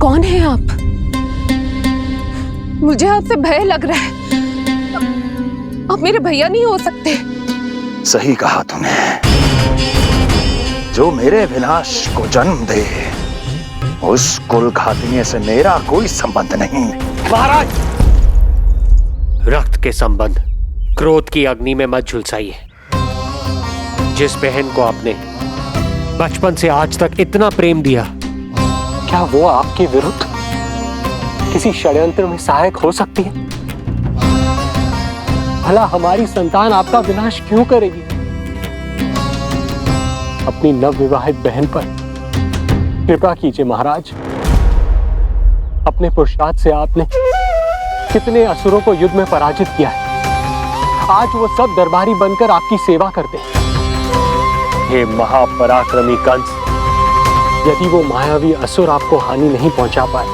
कौन है आप? मुझे आपसे भय लग रहा है। आप मेरे भैया नहीं हो सकते। सही कहा तूने। जो मेरे विनाश को जन्म दे, उस कुल घातिनी से मेरा कोई संबंध नहीं। महाराज, रक्त के संबंध क्रोध की अग्नि में मत झुलसाइए। जिस बहन को आपने बचपन से आज तक इतना प्रेम दिया, क्या वो आपके विरुद्ध किसी षड्यंत्र में सहायक हो सकती है? भला हमारी संतान आपका विनाश क्यों करेगी? अपनी नवविवाहित बहन पर कृपा कीजिए महाराज। अपने पुरुषार्थ से आपने कितने असुरों को युद्ध में पराजित किया है। आज वो सब दरबारी बनकर आपकी सेवा करते हैं। ये महापराक्रमी कंस, यदि वो मायावी असुर आपको हानि नहीं पहुंचा पाए,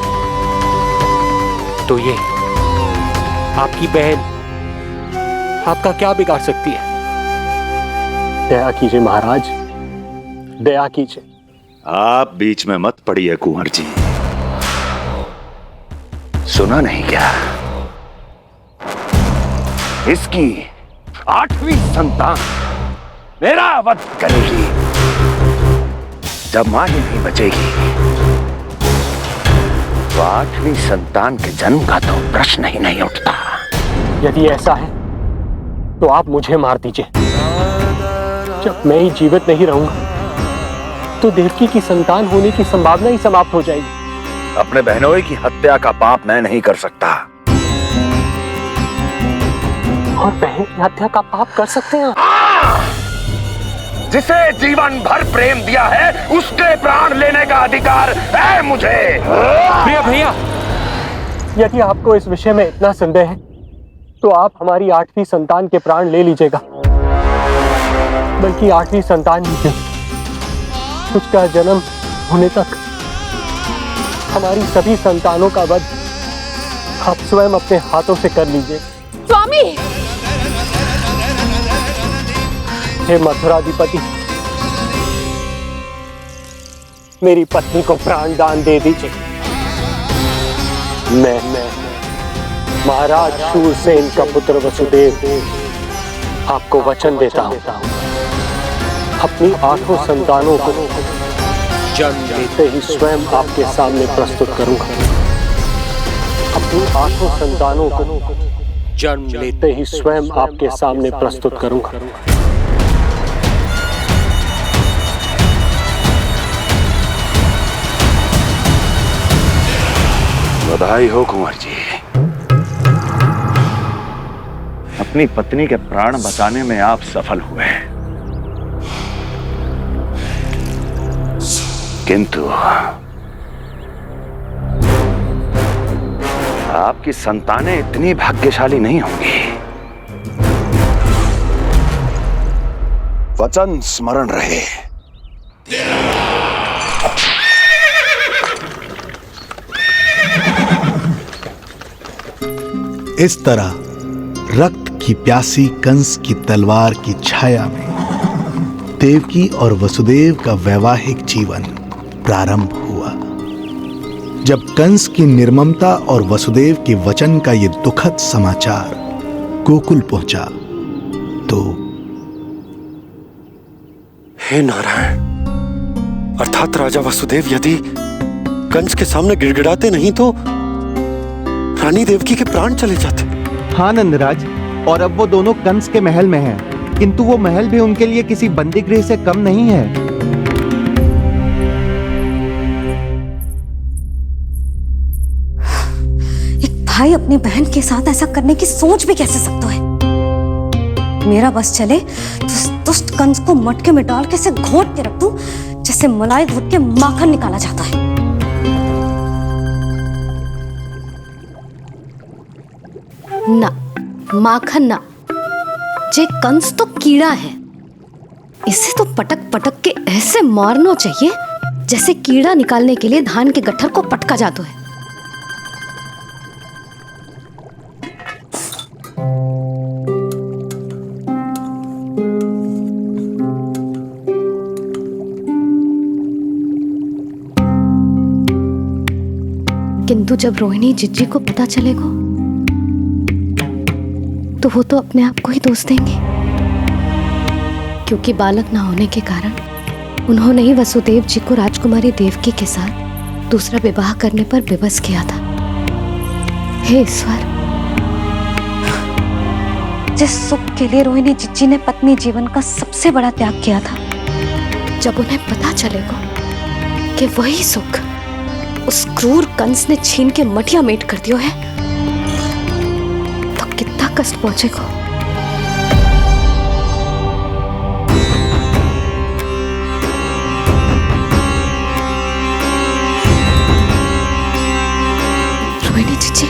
तो ये आपकी बहन आपका क्या बिगाड़ सकती है? दया कीजिए महाराज, दया कीजिए। आप बीच में मत पड़िए कुंवर जी। सुना नहीं क्या? इसकी 8वीं संतान मेरा वध करेगी। जब मां ही नहीं बचेगी, तो 8वीं संतान के जन्म का तो प्रश्न ही नहीं उठता। यदि ऐसा है तो आप मुझे मार दीजिए। जब मैं ही जीवित नहीं रहूंगा, तो देवकी की संतान होने की संभावना ही समाप्त हो जाएगी। अपने बहनोई की हत्या का पाप मैं नहीं कर सकता। और बहन की हत्या का पाप कर सकते हैं? जिसे जीवन भर प्रेम दिया है, उसके प्राण लेने का अधिकार है मुझे। प्रिय भैया, यदि आपको इस विषय में इतना संदेह है, तो आप हमारी 8वीं संतान के प्राण ले लीजिएगा। बल्कि 8वीं संतान ही क्यों, उसका जन्म होने तक हमारी सभी संतानों का वध आप स्वयं अपने हाथों से कर लीजिए। स्वामी! हे मथुराधिपति, मेरी पत्नी को प्राण दान दे दीजिए। मैं महाराज शूरसेन का पुत्र वसुदेव आपको वचन देता हूं, अपनी 8 संतानों को जन्म लेते ही स्वयं आपके सामने प्रस्तुत करूंगा। अपनी 8 संतानों को जन्म लेते ही स्वयं आपके सामने प्रस्तुत करूंगा। बधाई हो कुंवर जी। अपनी पत्नी के प्राण बचाने में आप सफल हुए, किंतु आपकी संतानें इतनी भाग्यशाली नहीं होंगी। वचन स्मरण रहे। इस तरह रक्त की प्यासी कंस की तलवार की छाया में देवकी और वसुदेव का वैवाहिक जीवन प्रारंभ हुआ। जब कंस की निर्ममता और वसुदेव के वचन का ये दुखद समाचार गोकुल पहुंचा, तो हे नारायण, अर्थात राजा वसुदेव यदि कंस के सामने गिड़गिड़ाते नहीं तो रानी देवकी के प्राण चले जाते। हाँ नंदराज, और अब वो दोनों कंस के महल में हैं, किंतु वो महल भी उनके लिए किसी बंदी गृह से कम नहीं है। एक भाई अपनी बहन के साथ ऐसा करने की सोच भी कैसे सकता है? मेरा बस चले तो उस दुष्ट कंस को मटके में डाल के घोट के रख दूं, जैसे मलाई घोट के माखन निकाला जाता है। ना, माखन ना, जे कंस तो कीड़ा है। इसे तो पटक पटक के ऐसे मारना चाहिए जैसे कीड़ा निकालने के लिए धान के गट्ठर को पटका जाता है। किंतु जब रोहिणी जिज्जी को पता चलेगा तो वो तो अपने आप को ही दोष देंगे, क्योंकि बालक ना होने के कारण उन्होंने ही वसुदेव जी को राजकुमारी देवकी के साथ दूसरा विवाह करने पर विवश किया था। हे ईश्वर, जिस सुख के लिए रोहिणी जिज्जी ने पत्नी जीवन का सबसे बड़ा त्याग किया था, जब उन्हें पता चलेगा कि वही सुख उस क्रूर कंस ने छीन के मटिया मेट कर दिया है, तो कितना कष्ट पहुंचेगा। रोहिणी जीजी,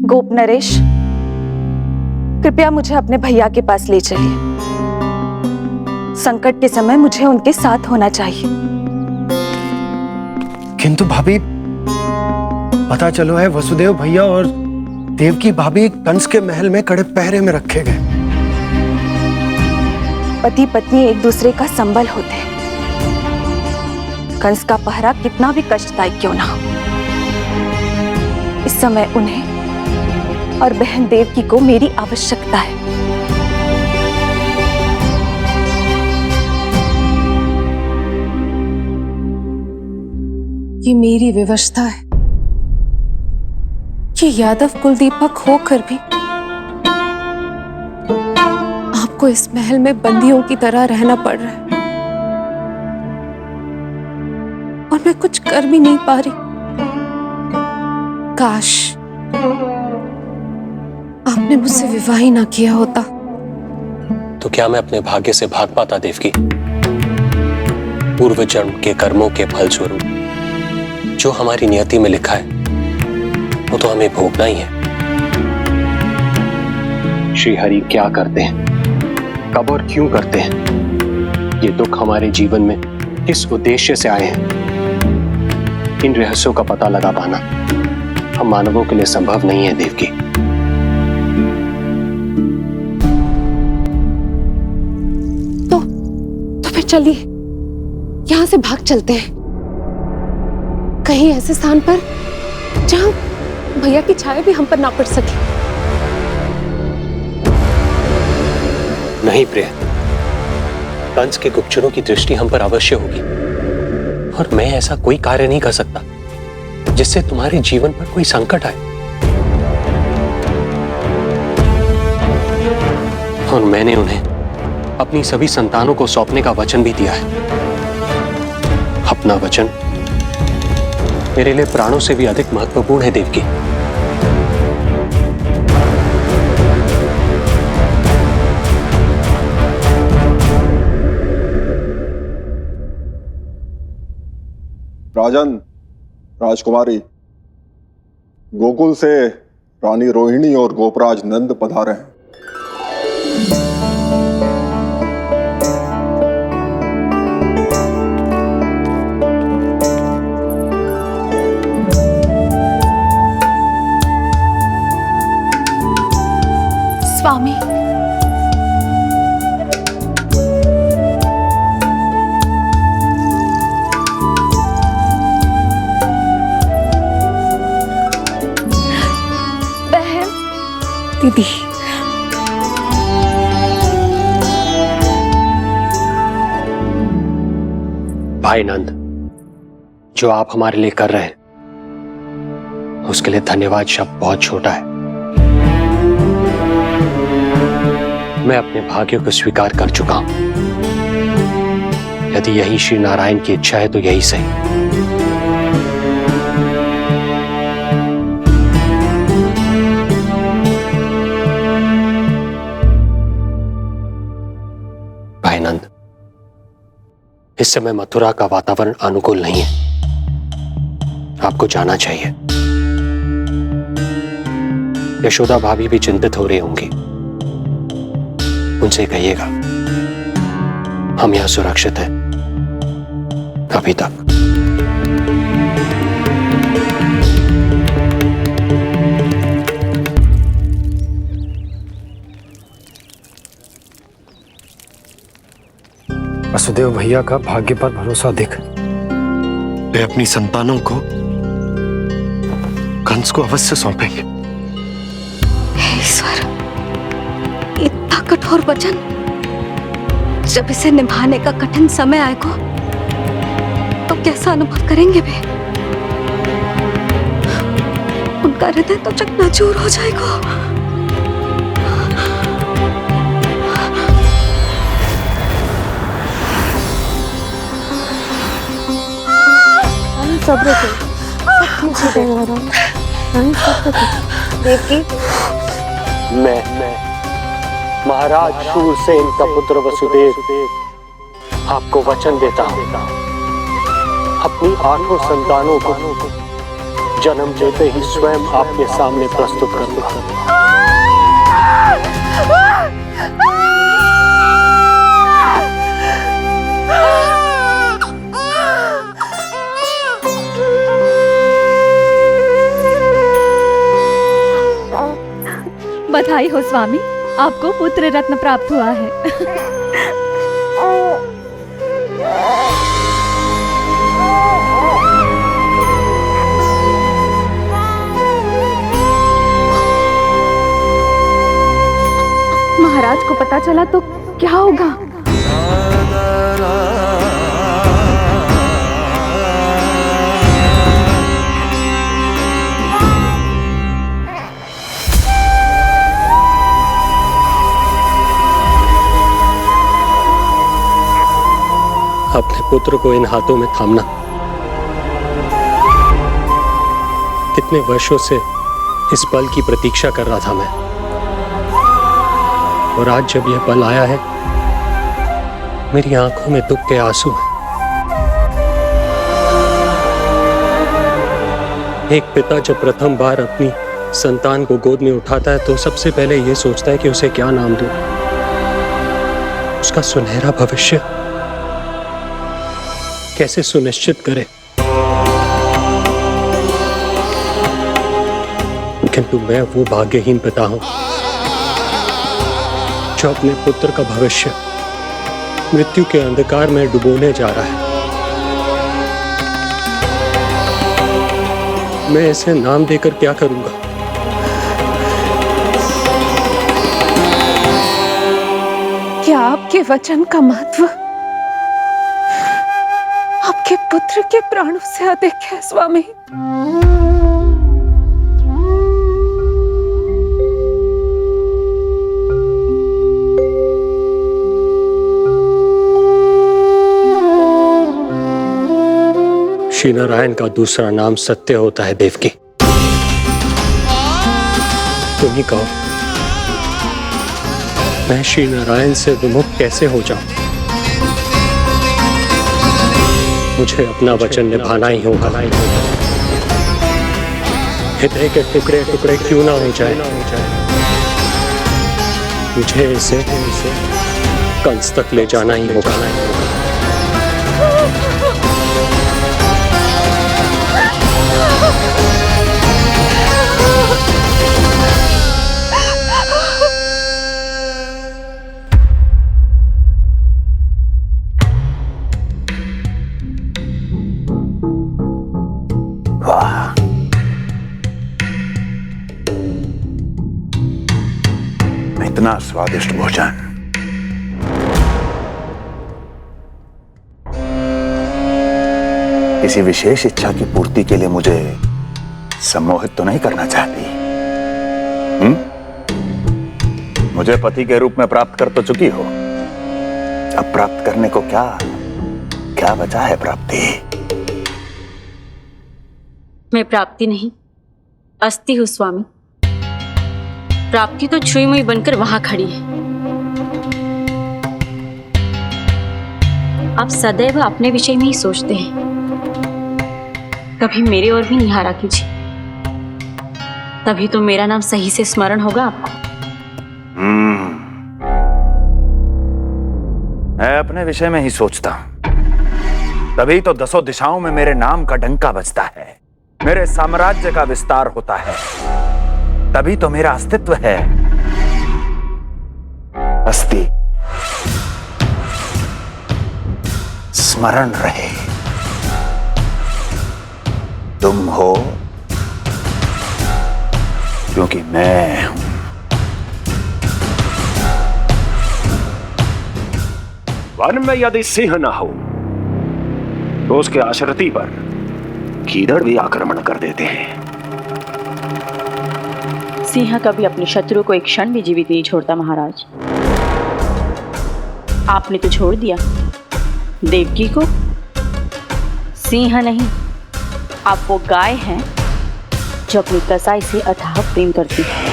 गोप नरेश, कृपया मुझे अपने भैया के पास ले चलिए। संकट के समय मुझे उनके साथ होना चाहिए। किंतु भाभी, पता चलो है वसुदेव भैया और देवकी भाभी कंस के महल में कड़े पहरे में रखे गए। पति पत्नी एक दूसरे का संबल होते हैं। कंस का पहरा कितना भी कष्टदायक क्यों ना हो, इस समय उन्हें और बहन देवकी को मेरी आवश्यकता है। ये मेरी विवशता है कि यादव कुलदीपक होकर भी आपको इस महल में बंदियों की तरह रहना पड़ रहा है, और मैं कुछ कर भी नहीं पा रही। काश आपने मुझसे विवाह ही ना किया होता। तो क्या मैं अपने भाग्य से भाग पाता देवकी? पूर्व जन्म के कर्मों के फल स्वरूप जो हमारी नियति में लिखा है वो तो हमें भोगना ही है। श्री हरि क्या करते हैं, कब और क्यों करते हैं, ये दुख हमारे जीवन में किस उद्देश्य से आए हैं, इन रहस्यों का पता लगा पाना हम मानवों के लिए संभव नहीं है देवकी। तो फिर चलिए यहां से भाग चलते हैं, कहीं ऐसे स्थान पर जहां भैया की छाया भी हम पर ना पड़ सके। नहीं प्रिय, कंस के गुप्तचरों की दृष्टि हम पर अवश्य होगी, और मैं ऐसा कोई कार्य नहीं कर सकता जिससे तुम्हारे जीवन पर कोई संकट आए। और मैंने उन्हें अपनी सभी संतानों को सौंपने का वचन भी दिया है। अपना वचन मेरे लिए प्राणों से भी अधिक महत्वपूर्ण है देवकी। राजन, राजकुमारी, गोकुल से रानी रोहिणी और गोपराज नंद पधारे हैं। स्वामी, बहन, दीदी, भाई नंद, जो आप हमारे लिए कर रहे हैं उसके लिए धन्यवाद शब्द बहुत छोटा है। मैं अपने भाग्य को स्वीकार कर चुका हूं। यदि यही श्री नारायण की इच्छा है तो यही सही। भाई नंद, इस समय मथुरा का वातावरण अनुकूल नहीं है, आपको जाना चाहिए। यशोदा भाभी भी चिंतित हो रही होंगी, उनसे कहिएगा हम यहां सुरक्षित हैं अभी तक। वसुदेव भैया का भाग्य पर भरोसा देख वे अपनी संतानों को कंस को अवश्य सौंपेंगे। हे ईश्वर, इतना कठोर वचन, जब इसे निभाने का कठिन समय आएगा तो कैसा अनुभव करेंगे वे? उनका हृदय तो चकनाचूर हो जाएगा। सब्र से सब ठीक हो जाएगा। देवकी, मैं महाराज शूरसेन का पुत्र वसुदेव आपको वचन देता हूं, अपनी 8 संतानों को जन्म देते ही स्वयं आपके सामने प्रस्तुत करूंगा। बधाई हो स्वामी, आपको पुत्र रत्न प्राप्त हुआ है। महाराज को पता चला तो क्या होगा? अपने पुत्र को इन हाथों में थामना। कितने वर्षों से इस पल की प्रतीक्षा कर रहा था मैं, और आज जब यह पल आया है, मेरी आंखों में दुख के आंसू हैं। एक पिता जब प्रथम बार अपनी संतान को गोद में उठाता है तो सबसे पहले यह सोचता है कि उसे क्या नाम दूं, उसका सुनहरा भविष्य कैसे सुनिश्चित करे। किंतु मैं वो भाग्यहीन पिता हूं जो अपने पुत्र का भविष्य मृत्यु के अंधकार में डुबोने जा रहा है। मैं इसे नाम देकर क्या करूंगा? क्या आपके वचन का महत्व आपके पुत्र के प्राणों से अधिक है स्वामी? श्री नारायण का दूसरा नाम सत्य होता है देवकी। तुम ही कहो, मैं श्री नारायण से विमुख कैसे हो जाऊं? मुझे अपना वचन निभाना ही होगा। हृदय के टुकड़े टुकड़े क्यों ना हो जाए, मुझे इसे कंस तक ले जाना ही होगा। इतना स्वादिष्ट भोजन किसी विशेष इच्छा की पूर्ति के लिए मुझे सम्मोहित तो नहीं करना चाहती? मुझे पति के रूप में प्राप्त कर तो चुकी हो, अब प्राप्त करने को क्या क्या बचा है प्राप्ति? मैं प्राप्ति नहीं, अस्थि हूं स्वामी। प्राप्ति तो छुई मुई बनकर वहां खड़ी है। आप सदैव अपने विषय में ही सोचते हैं, कभी मेरे ओर भी निहारा कीजिए, तभी तो मेरा नाम सही से स्मरण होगा आपको। मैं अपने विषय में ही सोचता हूं, तभी तो 10 दिशाओं में मेरे नाम का डंका बजता है, मेरे साम्राज्य का विस्तार होता है, तभी तो मेरा अस्तित्व है। अस्थि स्मरण रहे, तुम हो क्योंकि मैं हूं। वन में यदि सिंह न हो तो उसके आश्रिति पर गीदड़ भी आक्रमण कर देते हैं। सिंह कभी अपने शत्रु को एक क्षण भी जीवित नहीं छोड़ता महाराज। आपने तो छोड़ दिया देवकी को। सिंह नहीं, आप वो गाय हैं जो अपनी कसाई से अथाह प्रेम करती है।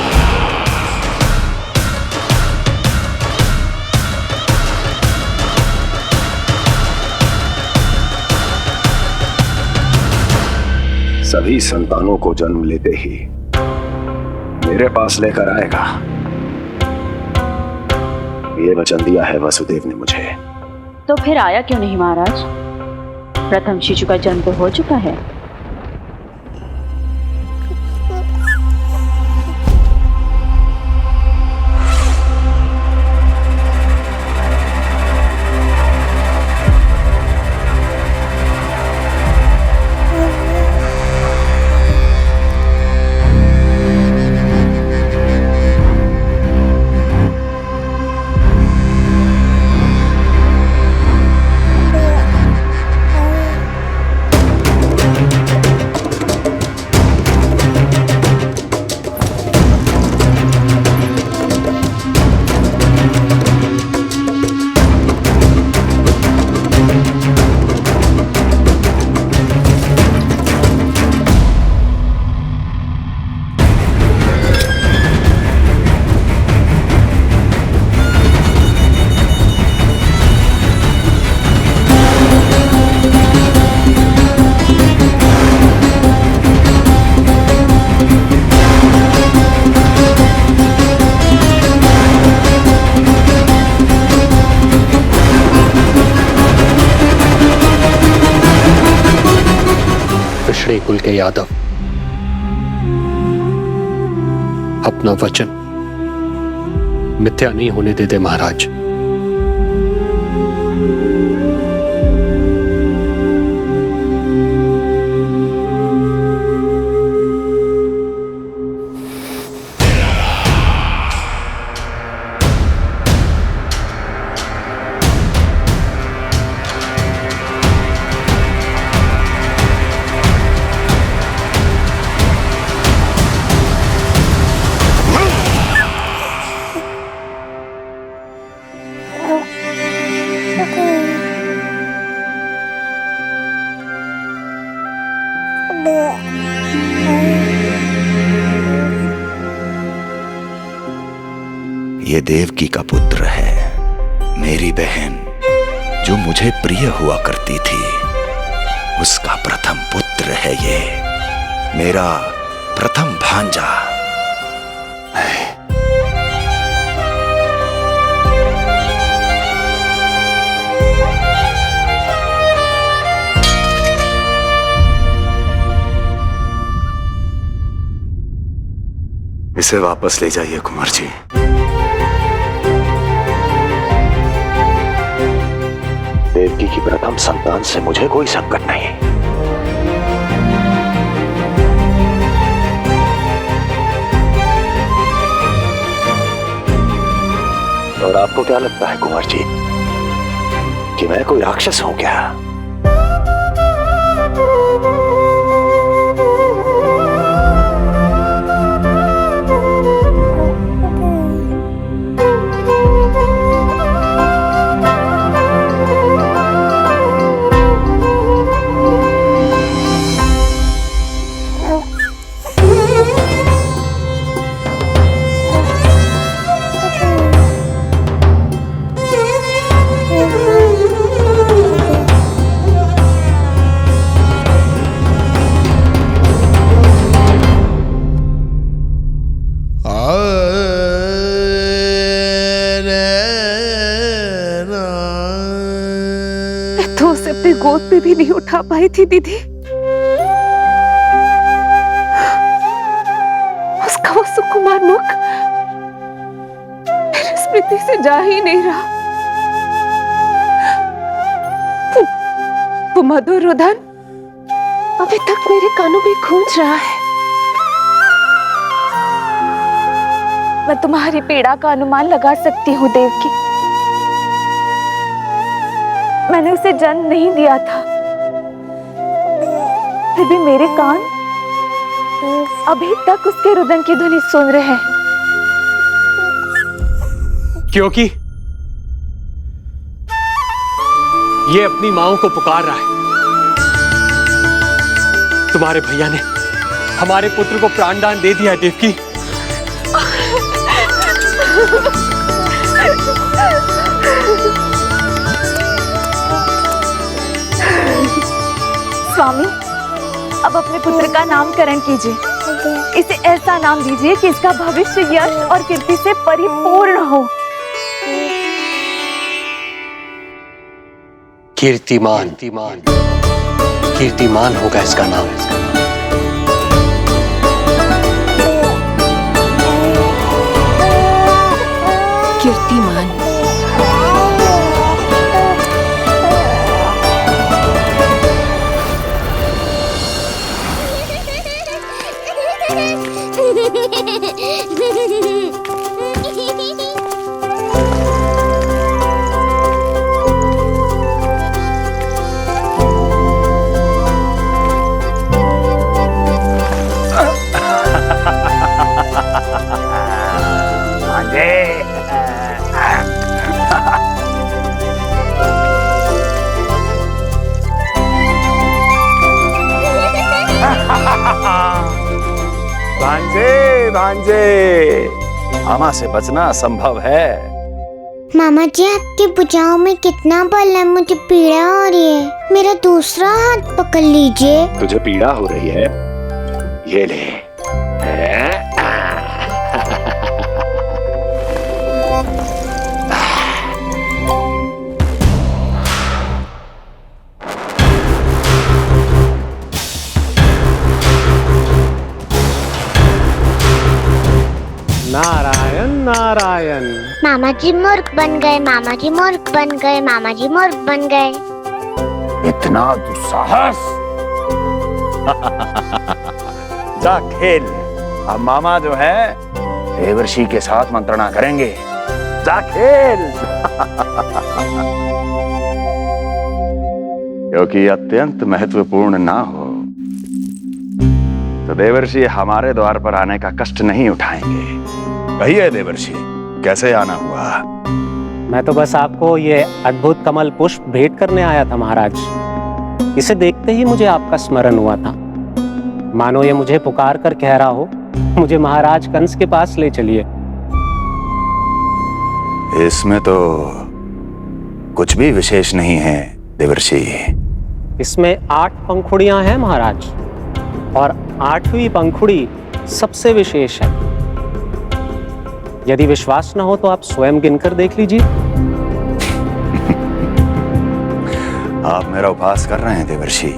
सभी संतानों को जन्म लेते ही मेरे पास लेकर आएगा, ये वचन दिया है वसुदेव ने मुझे। तो फिर आया क्यों नहीं महाराज? प्रथम शिशु का जन्म तो हो चुका है। पिछड़े कुल के यादव अपना वचन मिथ्या नहीं होने देते महाराज। ये देवकी का पुत्र है, मेरी बहन जो मुझे प्रिय हुआ करती थी, उसका प्रथम पुत्र है ये, मेरा प्रथम भांजा। इसे वापस ले जाइए कुंवर जी। देवकी की प्रथम संतान से मुझे कोई संकट नहीं। और आपको क्या लगता है कुंवर जी कि मैं कोई राक्षस हूं क्या? तो उसे अपने गोद पे भी नहीं उठा पाई थी दीदी। उसका वो सुकुमार मुख मेरी स्मृति से जा ही नहीं रहा। वो मधुर रुदन अभी तक मेरे कानों में गूंज रहा है। मैं तुम्हारी पीड़ा का अनुमान लगा सकती हूँ देवकी। मैंने उसे जन्म नहीं दिया था, फिर भी मेरे कान अभी तक उसके रुदन की ध्वनि सुन रहे हैं। क्योंकि ये अपनी माओ को पुकार रहा है। तुम्हारे भैया ने हमारे पुत्र को प्राणदान दे दिया है देवकी। स्वामी, अब अपने पुत्र का नामकरण कीजिए। इसे ऐसा नाम दीजिए कि इसका भविष्य यश और कीर्ति से परिपूर्ण हो। कीर्तिमान कीर्तिमान होगा इसका नाम। कीर्तिमान। भांजे भांजे, मामा से बचना असंभव है। मामा जी, आपकी भुजाओं में कितना बल है, मुझे पीड़ा हो रही है। मेरा दूसरा हाथ पकड़ लीजिए। तुझे पीड़ा हो रही है? ये ले। नारायण नारायण। मामा जी मूर्ख बन गए, मामा जी मूर्ख बन गए, मामा जी मूर्ख बन गए। इतना दुस्साहस! जा खेल। अब मामा जो है देवर्षि के साथ मंत्रणा करेंगे। जा खेल। क्योंकि अत्यंत महत्वपूर्ण ना हो तो देवर्षि हमारे द्वार पर आने का कष्ट नहीं उठाएंगे। कहिए देवर्षि, कैसे आना हुआ? मैं तो बस आपको ये अद्भुत कमल पुष्प भेंट करने आया था महाराज। इसे देखते ही मुझे आपका स्मरण हुआ था। मानो ये मुझे पुकार कर कह रहा हो, मुझे महाराज कंस के पास ले चलिए। इसमें तो कुछ भी विशेष नहीं है देवर्षि। इसमें 8 पंखुड़ियां हैं महाराज, और 8वीं पंखुड़ी सबसे विशेष है। यदि विश्वास न हो तो आप स्वयं गिनकर देख लीजिए। आप मेरा उपहास कर रहे हैं देवर्षि।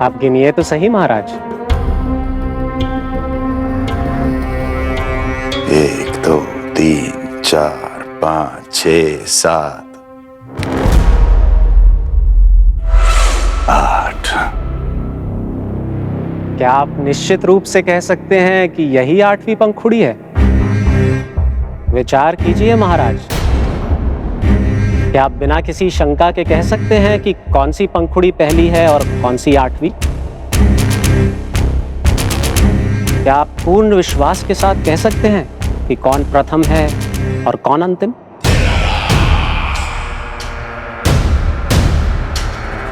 आप गिनिए तो सही महाराज। 1 2 3 4 5 6 7 8। क्या आप निश्चित रूप से कह सकते हैं कि यही 8वीं पंखुड़ी है? विचार कीजिए महाराज। क्या आप बिना किसी शंका के कह सकते हैं कि कौन सी पंखुड़ी पहली है और कौन सी 8वीं? क्या आप पूर्ण विश्वास के साथ कह सकते हैं कि कौन प्रथम है और कौन अंतिम?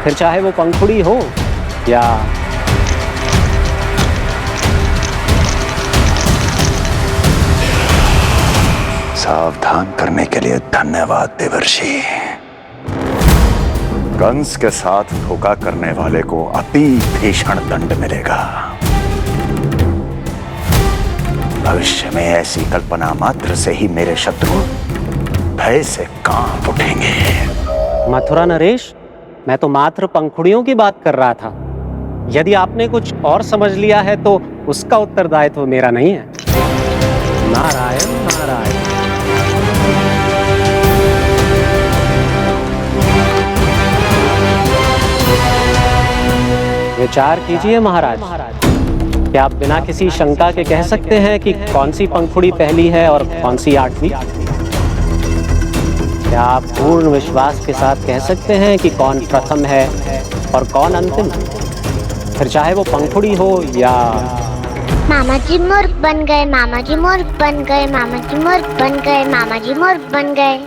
फिर चाहे वो पंखुड़ी हो या सावधान करने के लिए धन्यवाद देवर्षि। कंस के साथ धोखा करने वाले को अति भीषण दंड मिलेगा। भविष्य में ऐसी कल्पना मात्र से ही मेरे शत्रु भय से कांप उठेंगे। मथुरा नरेश, मैं तो मात्र पंखुड़ियों की बात कर रहा था। यदि आपने कुछ और समझ लिया है तो उसका उत्तरदायित्व मेरा नहीं है। नारायण नारायण। विचार कीजिए महाराज। क्या आप बिना किसी शंका के कह सकते हैं कि कौन सी पंखुड़ी पहली है और कौन सी आठवीं? क्या आप पूर्ण विश्वास के साथ कह सकते हैं कि कौन प्रथम है और कौन अंतिम? फिर चाहे वो पंखुड़ी हो या... मामा जी मूर्ख बन गए, मामा जी मूर्ख बन गए, मामा जी मूर्ख बन गए, मामा जी मूर्ख बन गए।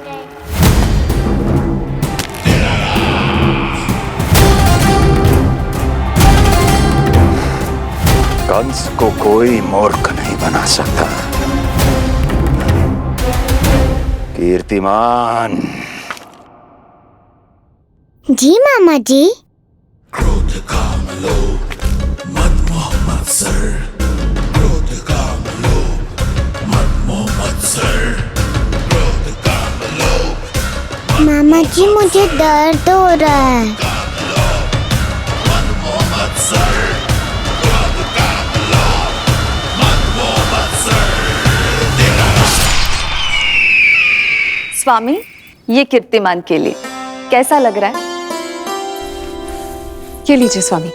कंस को कोई मूर्ख नहीं बना सकता। कीर्तिमान। जी मामा जी। क्रोध काम लोभ मद मोह मत्सर, क्रोध काम लोभ मद मोह मत्सर, क्रोध काम लोभ। मामा जी मुझे दर्द हो रहा है। स्वामी, ये कीर्तिमान के लिए कैसा लग रहा है? ये लीजिए स्वामी।